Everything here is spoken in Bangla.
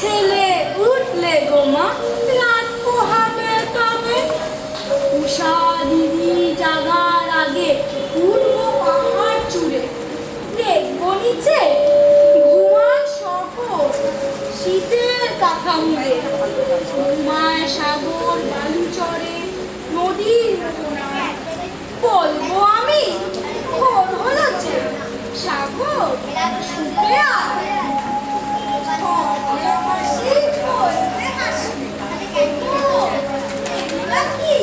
ছেলে উঠলে গো মা, রাত পোহাবে তবে। উষা দিদি জাগার আগে উঠবো পাহাড় চূড়ে, দেখবো নিচে ঘুমায় শহর শীতের কাঁথা মুড়ে। ঘুমায় সাগর বালু চড়ে নদীর কোনায়। বলবো আমি ভোর হলো যে, সাগর শুতে আয়। আমার শীত বলতে হাসি, এগুলা কি